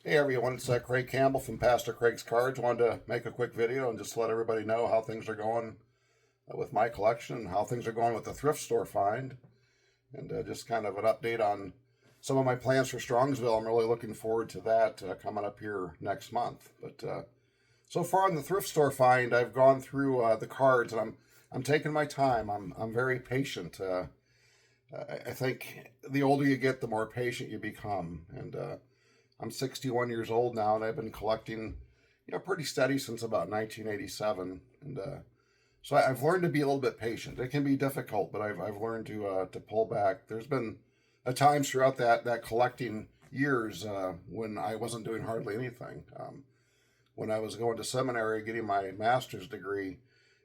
Hey everyone, it's Craig Campbell from Pastor Craig's Cards. Wanted to make a quick video and just let everybody know how things are going with my collection and how things are going with the thrift store find, and just kind of an update on some of my plans for Strongsville. I'm really looking forward to that coming up here next month. But so far in the thrift store find, I've gone through the cards, and I'm taking my time. I'm very patient. I think the older you get, the more patient you become, and I'm 61 years old now, and I've been collecting, pretty steady since about 1987. And so I've learned to be a little bit patient. It can be difficult, but I've learned to pull back. There's been times throughout that collecting years when I wasn't doing hardly anything. When I was going to seminary, getting my master's degree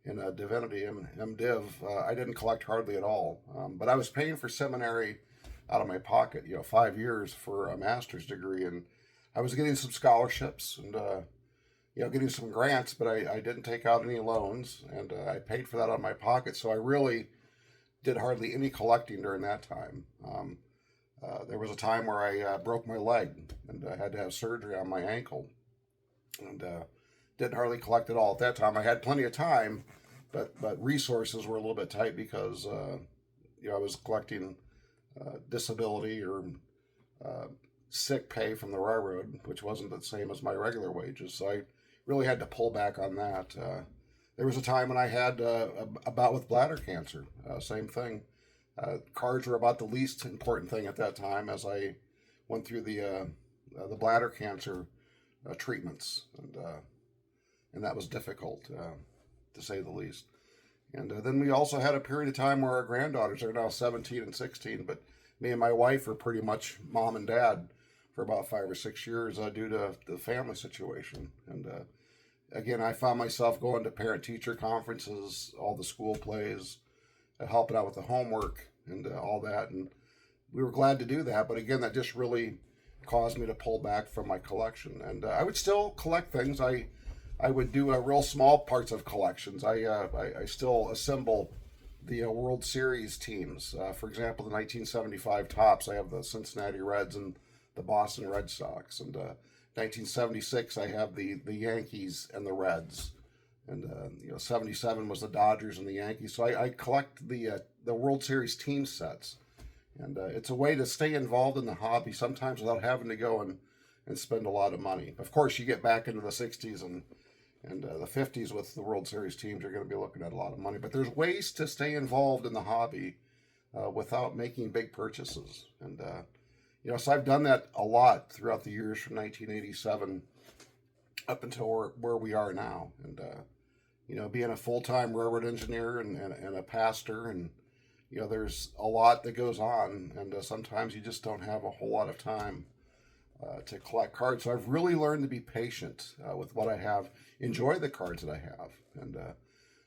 in divinity, MDiv, I didn't collect hardly at all. But I was paying for seminary out of my pocket, 5 years for a master's degree, and I was getting some scholarships and getting some grants, but I didn't take out any loans, and I paid for that out of my pocket. So I really did hardly any collecting during that time. There was a time where I broke my leg and I had to have surgery on my ankle, and didn't hardly collect at all at that time. I had plenty of time, but resources were a little bit tight because I was collecting disability or sick pay from the railroad, which wasn't the same as my regular wages. So I really had to pull back on that. There was a time when I had a bout with bladder cancer. Same thing. Cards were about the least important thing at that time as I went through the bladder cancer treatments, and that was difficult to say the least. And then we also had a period of time where our granddaughters are now 17 and 16, but me and my wife are pretty much mom and dad for about 5 or 6 years due to the family situation. And again, I found myself going to parent-teacher conferences, all the school plays, helping out with the homework and all that. And we were glad to do that, but again, that just really caused me to pull back from my collection. And I would still collect things. I would do real small parts of collections. I still assemble the World Series teams. For example, the 1975 Topps, I have the Cincinnati Reds and the Boston Red Sox. And 1976, I have the Yankees and the Reds. And 77 was the Dodgers and the Yankees. So I collect the World Series team sets. And it's a way to stay involved in the hobby, sometimes without having to go and spend a lot of money. Of course, you get back into the 60s and the 50s with the World Series teams, you're going to be looking at a lot of money. But there's ways to stay involved in the hobby without making big purchases. And, so I've done that a lot throughout the years from 1987 up until where we are now. And, being a full-time railroad engineer and a pastor, and, there's a lot that goes on. And sometimes you just don't have a whole lot of time to collect cards. So I've really learned to be patient with what I have, enjoy the cards that I have. And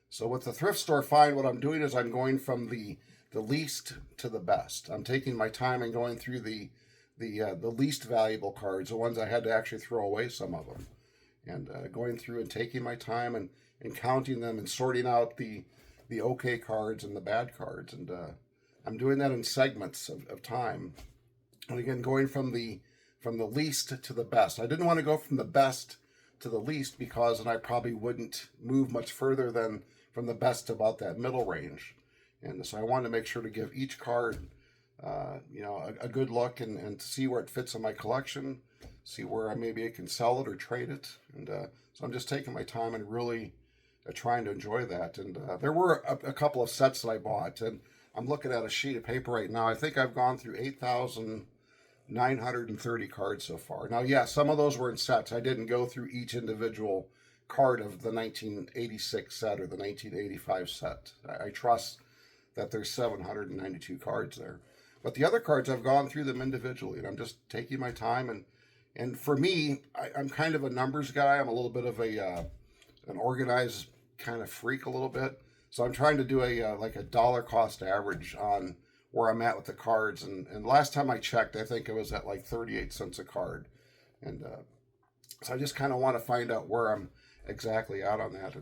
so with the thrift store find, what I'm doing is I'm going from the least to the best. I'm taking my time and going through the least valuable cards, the ones I had to actually throw away some of them, and going through and taking my time and counting them and sorting out the okay cards and the bad cards. And I'm doing that in segments of time. And again, going from the least to the best. I didn't want to go from the best to the least because then I probably wouldn't move much further than from the best to about that middle range. And so I wanted to make sure to give each card, a good look and to see where it fits in my collection, see where maybe I can sell it or trade it. And so I'm just taking my time and really trying to enjoy that. And there were a couple of sets that I bought, and I'm looking at a sheet of paper right now. I think I've gone through 8,930 cards so far. Now, yeah, some of those were in sets. I didn't go through each individual card of the 1986 set or the 1985 set. I trust that there's 792 cards there. But the other cards, I've gone through them individually, and I'm just taking my time. And for me, I'm kind of a numbers guy. I'm a little bit of an organized kind of freak a little bit. So I'm trying to do like a dollar cost average on where I'm at with the cards. And last time I checked, I think it was at like 38 cents a card. And so I just kind of want to find out where I'm exactly out on that.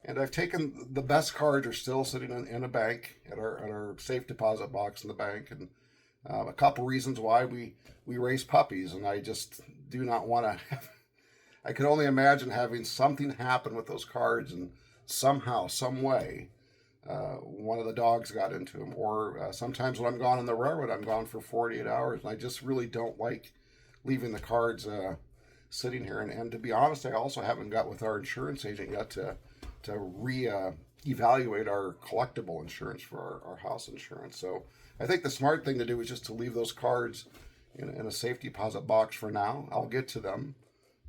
And I've taken the best cards are still sitting in a bank at our safe deposit box in the bank. And a couple reasons why we raise puppies, and I just do not want to have, I can only imagine having something happen with those cards, and somehow, some way, one of the dogs got into them. Or sometimes when I'm gone on the railroad, I'm gone for 48 hours, and I just really don't like leaving the cards sitting here. And to be honest, I also haven't got with our insurance agent yet to evaluate our collectible insurance for our house insurance. So I think the smart thing to do is just to leave those cards in a safety deposit box for now. I'll get to them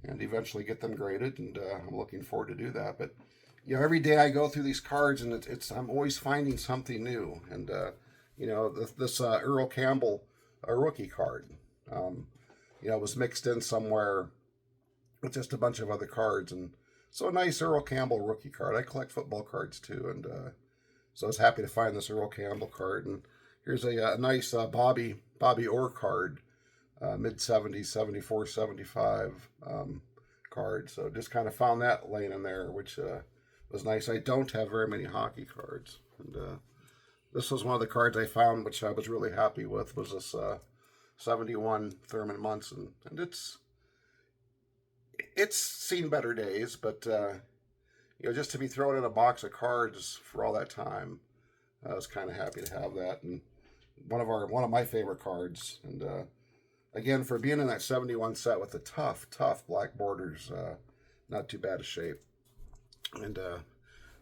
and eventually get them graded, and I'm looking forward to do that. But every day I go through these cards, and I'm always finding something new. And this Earl Campbell rookie card, was mixed in somewhere with just a bunch of other cards, and so a nice Earl Campbell rookie card. I collect football cards too, and so I was happy to find this Earl Campbell card. And here's a nice Bobby Orr card, mid-70s, 74, 75 card. So just kind of found that laying in there, which was nice. I don't have very many hockey cards, and this was one of the cards I found, which I was really happy with, was this 71 Thurman Munson, and it's seen better days, but just to be thrown in a box of cards for all that time, I was kind of happy to have that. And one of my favorite cards, and again, for being in that 71 set with the tough black borders, not too bad a shape. And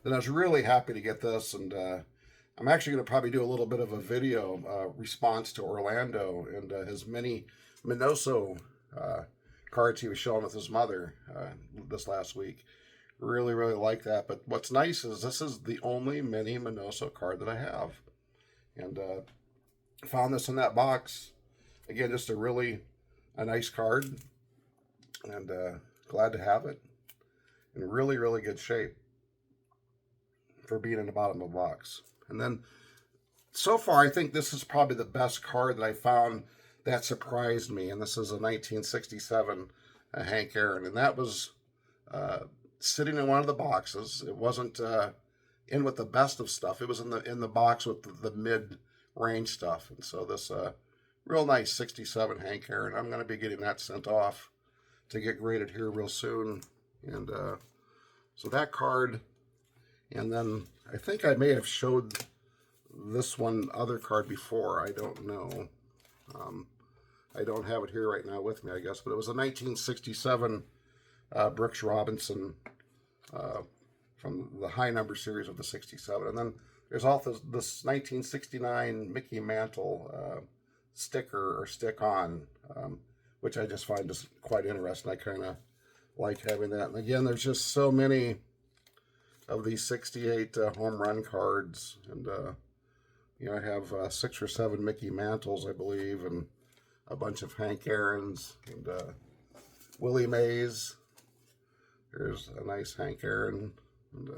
then I was really happy to get this, and I'm actually going to probably do a little bit of a video response to Orlando and his mini Minoso cards he was showing with his mother this last week. Really, really like that. But what's nice is this is the only mini Minoso card that I have. And found this in that box. Again, just a nice card. And glad to have it. In really, really good shape for being in the bottom of the box. And then, so far, I think this is probably the best card that I found that surprised me. And this is a 1967 Hank Aaron. And that was sitting in one of the boxes. It wasn't in with the best of stuff. It was in the box with the mid-range stuff. And so this real nice 67 Hank Aaron. I'm going to be getting that sent off to get graded here real soon. And so that card, and then I think I may have showed this other card before. I don't know. I don't have it here right now with me, I guess, but it was a 1967 Brooks Robinson from the high number series of the 67. And then there's also this 1969 Mickey Mantle sticker or stick-on, which I just find just quite interesting. I kind of like having that. And again, there's just so many of these 68 home run cards. And, I have 6 or 7 Mickey Mantles, I believe, and a bunch of Hank Aarons and Willie Mays. There's a nice Hank Aaron and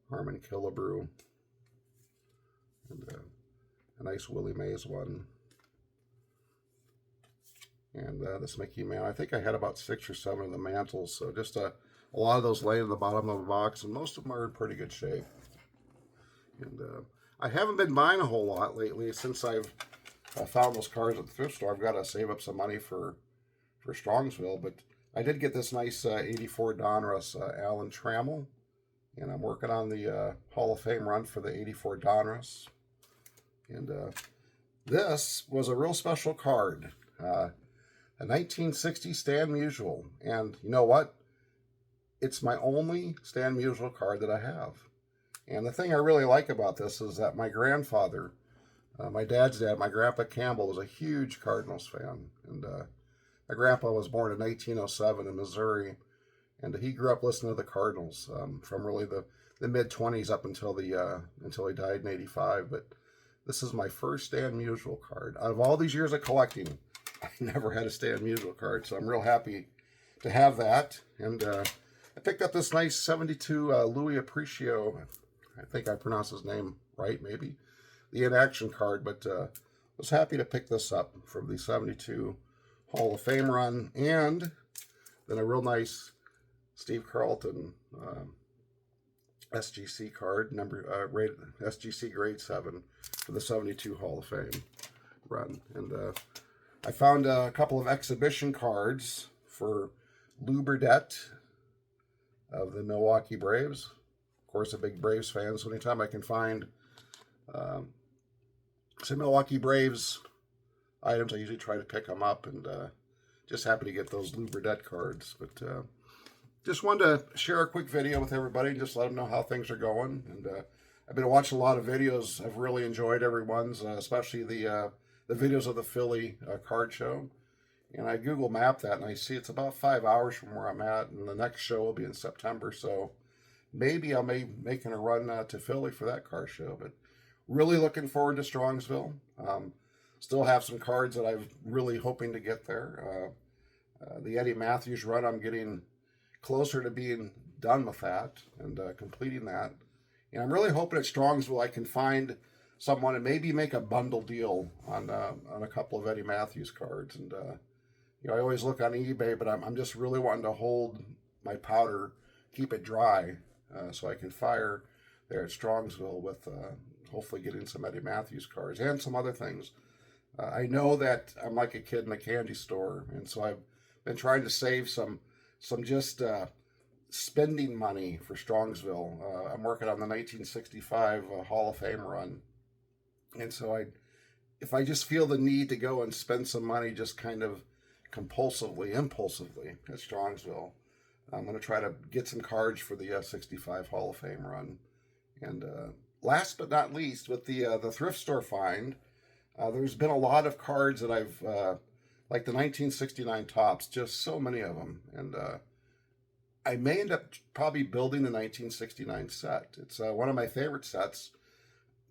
Harmon Killebrew and a nice Willie Mays one. And this Mickey Mantle. I think I had about 6 or 7 of the Mantles, so just a lot of those laying in the bottom of the box, and most of them are in pretty good shape. And I haven't been buying a whole lot lately since I've found those cards at the thrift store. I've got to save up some money for Strongsville, but I did get this nice 84 Donruss Alan Trammell, and I'm working on the Hall of Fame run for the 84 Donruss. And this was a real special card, a 1960 Stan Musial, and you know what? It's my only Stan Musial card that I have. And the thing I really like about this is that my grandfather, my dad's dad, my Grandpa Campbell, was a huge Cardinals fan. And my grandpa was born in 1907 in Missouri, and he grew up listening to the Cardinals from really the mid-20s up until he died in 85. But this is my first Stan Musial card. Out of all these years of collecting, I never had a Stan Musial card, so I'm real happy to have that. And I picked up this nice 72 Louis Aparicio. I think I pronounced his name right, maybe. The in-action card, but was happy to pick this up from the 72 Hall of Fame run. And then a real nice Steve Carlton SGC card, SGC grade 7 for the 72 Hall of Fame run. And I found a couple of exhibition cards for Lou Burdett of the Milwaukee Braves. Of course, a big Braves fan, so anytime I can find some Milwaukee Braves items, I usually try to pick them up, and just happy to get those Lou Burdett cards. But just wanted to share a quick video with everybody and just let them know how things are going. And I've been watching a lot of videos. I've really enjoyed everyone's, especially the videos of the Philly card show. And I Google Map that, and I see it's about 5 hours from where I'm at, and the next show will be in September. So maybe I'll be making a run to Philly for that car show. But really looking forward to Strongsville. Still have some cards that I'm really hoping to get there. The Eddie Matthews run, I'm getting closer to being done with that and completing that. And I'm really hoping at Strongsville I can find someone and maybe make a bundle deal on a couple of Eddie Matthews cards. And I always look on eBay, but I'm just really wanting to hold my powder, keep it dry, so I can fire there at Strongsville with hopefully getting some Eddie Matthews cards and some other things. I know that I'm like a kid in a candy store, and so I've been trying to save some just spending money for Strongsville. I'm working on the 1965 Hall of Fame run, and so if I just feel the need to go and spend some money just kind of impulsively at Strongsville, I'm going to try to get some cards for the 65 Hall of Fame run. And last but not least, with the thrift store find, there's been a lot of cards that I've, like the 1969 Topps, just so many of them. And I may end up probably building the 1969 set. It's one of my favorite sets.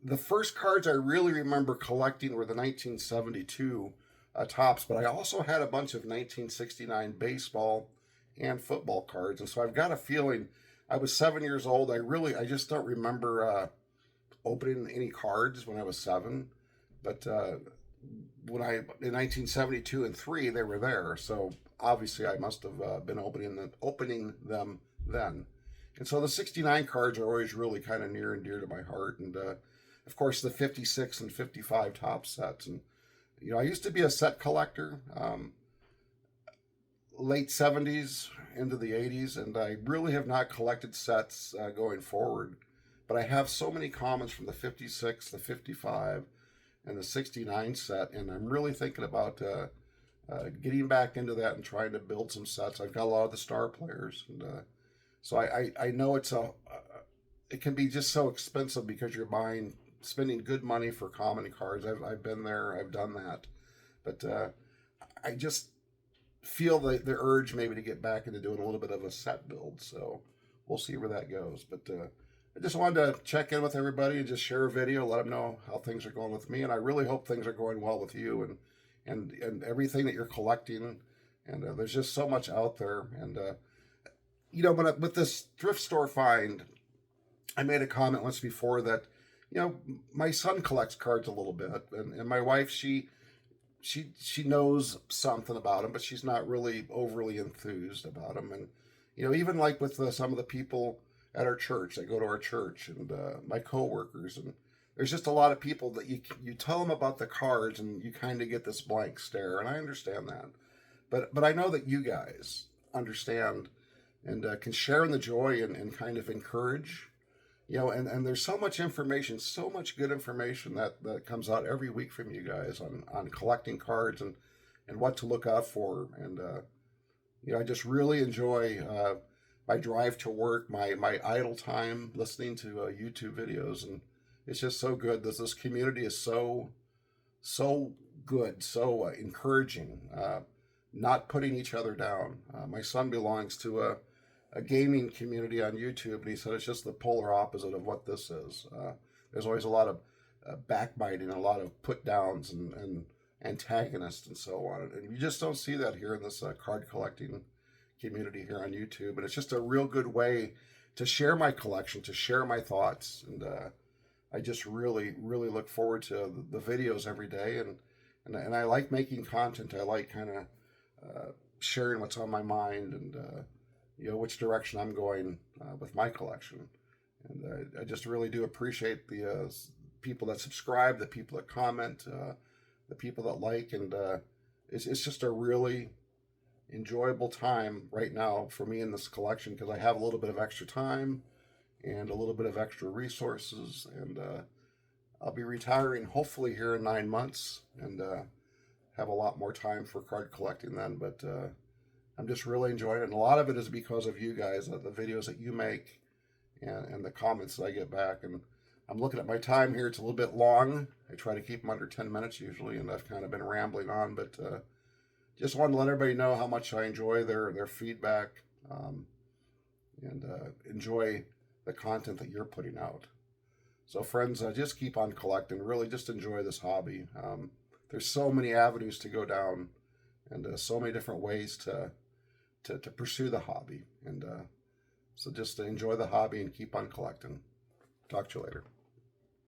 The first cards I really remember collecting were the 1972 Topps, but I also had a bunch of 1969 baseball and football cards. And so I've got a feeling, I was 7 years old. I just don't remember opening any cards when I was 7. But in 1972 and 3, they were there. So obviously I must have been opening them then. And so the 69 cards are always really kind of near and dear to my heart. And of course the 56 and 55 Topps sets. And I used to be a set collector, late 70s into the 80s, and I really have not collected sets going forward. But I have so many comments from the 56, the 55, and the 69 set, and I'm really thinking about getting back into that and trying to build some sets. I've got a lot of the star players, and so I know it can be just so expensive because you're spending good money for common cards. I've been there, I've done that, but I just feel the urge maybe to get back into doing a little bit of a set build. So we'll see where that goes. But I just wanted to check in with everybody and just share a video, let them know how things are going with me, and I really hope things are going well with you and everything that you're collecting. And there's just so much out there. And with this thrift store find, I made a comment once before that my son collects cards a little bit, and my wife, she knows something about them, but she's not really overly enthused about them. And even like with some of the people at our church that go to our church, and my coworkers, and there's just a lot of people that you tell them about the cards and you kind of get this blank stare, and I understand that, but I know that you guys understand and can share in the joy and kind of encourage. And there's so much information, so much good information that comes out every week from you guys on collecting cards and what to look out for. And, I just really enjoy my drive to work, my idle time listening to YouTube videos. And it's just so good. This community is so good, so encouraging, not putting each other down. My son belongs to a gaming community on YouTube, and he said it's just the polar opposite of what this is. There's always a lot of backbiting, a lot of put downs and antagonists and so on, and you just don't see that here in this card collecting community here on YouTube. And it's just a real good way to share my collection, to share my thoughts, and I just really look forward to the videos every day, and I like making content. I like kind of sharing what's on my mind and which direction I'm going with my collection. And I just really do appreciate the people that subscribe, the people that comment, the people that like, and it's just a really enjoyable time right now for me in this collection because I have a little bit of extra time and a little bit of extra resources, and I'll be retiring hopefully here in 9 months, and have a lot more time for card collecting then. But I'm just really enjoying it, and a lot of it is because of you guys, the videos that you make, and the comments that I get back. And I'm looking at my time here; it's a little bit long. I try to keep them under 10 minutes usually, and I've kind of been rambling on, but just wanted to let everybody know how much I enjoy their feedback, and enjoy the content that you're putting out. So friends, just keep on collecting. Really just enjoy this hobby. There's so many avenues to go down, and so many different ways to pursue the hobby. And so just enjoy the hobby and keep on collecting. Talk to you later.